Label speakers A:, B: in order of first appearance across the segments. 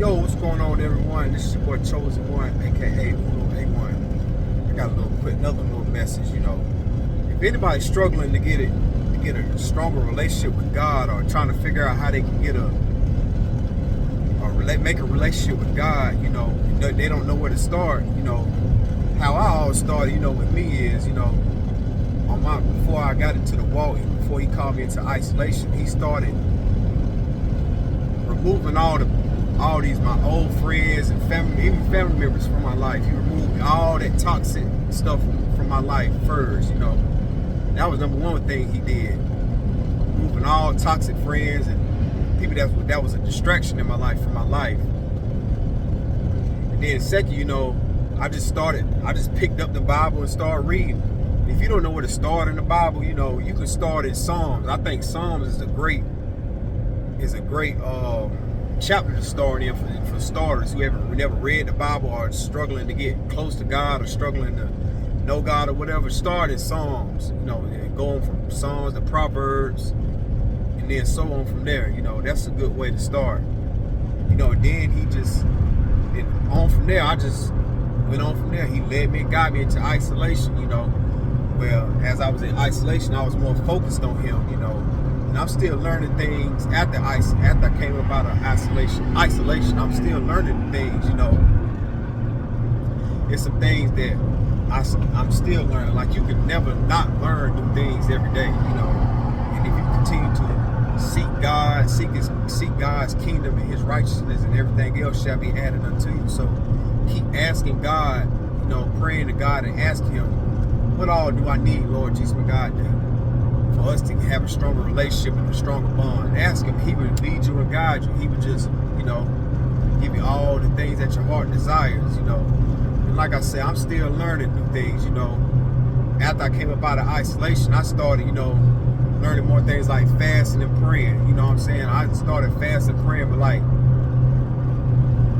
A: Yo, what's going on, everyone? This is your boy Chosen One, aka Uno A1. I got another little message. If anybody's struggling to get a stronger relationship with God, or trying to figure out how they can make a relationship with God, they don't know where to start. How I always started, with me is, before I got into the walk, before he called me into isolation, he started removing all these my old friends and family members from my life. He removed all that toxic stuff from my life first. That was number one thing he did, removing all toxic friends and people that was a distraction in my life from my life. And then second, I just picked up the Bible and started reading. If you don't know where to start in the Bible, you can start in Psalms. I think Psalms is a great chapter to start in for starters who never read the Bible or struggling to get close to God or struggling to know God or whatever. Start in Psalms, and going from Psalms to Proverbs, and then so on from there. That's a good way to start. Then I just went on from there. He led me and got me into isolation. Well, as I was in isolation, I was more focused on him. And I'm still learning things after I came up out of isolation. I'm still learning things, There's some things that I'm still learning. Like, you can never not learn new things every day, And if you continue to seek God, seek God's kingdom and His righteousness, and everything else shall be added unto you. So keep asking God, praying to God and asking Him, what all do I need, Lord Jesus, my God, for us to have a stronger relationship and a stronger bond? Ask Him. He would lead you and guide you. He would just, give you all the things that your heart desires, And like I said, I'm still learning new things, After I came up out of isolation, I started, learning more things like fasting and praying. You know what I'm saying? I started fasting and praying, but like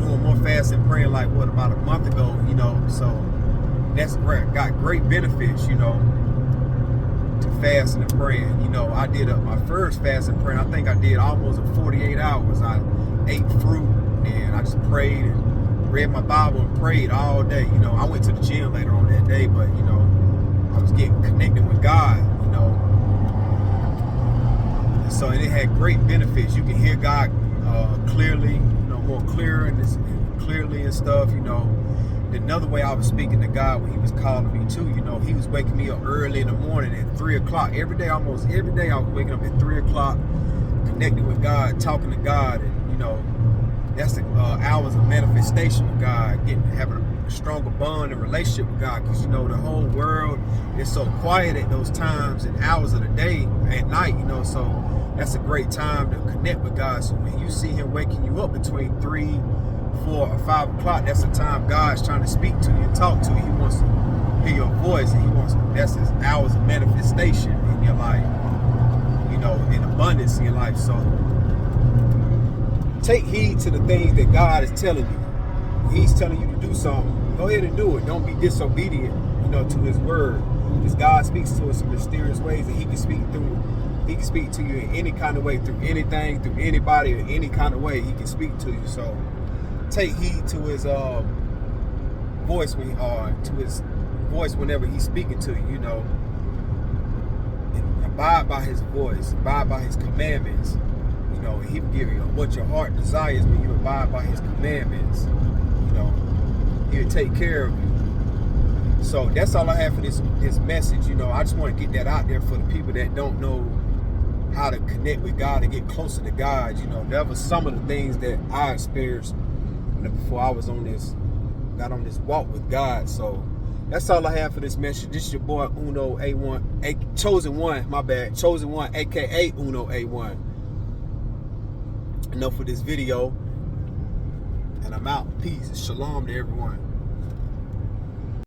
A: doing more fasting and praying like about a month ago, So that's great. Got great benefits, to fasting and praying. I did my first fasting and praying. I think I did almost 48 hours. I ate fruit and I just prayed and read my Bible and prayed all day. I went to the gym later on that day, but I was getting connected with God, And so it had great benefits. You can hear God clearly, more clearer and clearly and stuff, Another way I was speaking to God when He was calling me too, He was waking me up early in the morning at 3 o'clock. Almost every day I was waking up at 3 o'clock, connecting with God, talking to God, and that's the hours of manifestation with God, having a stronger bond and relationship with God, because the whole world is so quiet at those times and hours of the day, at night, so that's a great time to connect with God. So when you see Him waking you up between 3, 4, or 5 o'clock, that's the time God's trying to speak to you and talk to you. He wants to hear your voice, and that's His hours of manifestation in your life, in abundance in your life. So take heed to the things that God is telling you. When He's telling you to do something, go ahead and do it. Don't be disobedient, to His word. Because God speaks to us in mysterious ways, and He can speak to you in any kind of way, through anything, through anybody, or any kind of way He can speak to you. So take heed to His voice whenever He's speaking to you, and abide by His voice, abide by His commandments. He will give you what your heart desires when you abide by His commandments. He'll take care of you. So that's all I have for this message. I just want to get that out there for the people that don't know how to connect with God and get closer to God. That was some of the things that I experienced before I got on this walk with God. So that's all I have for this message. This is your boy Uno A1, Chosen One, Chosen One, aka Uno A1. Enough for this video, and I'm out. Peace. Shalom to everyone.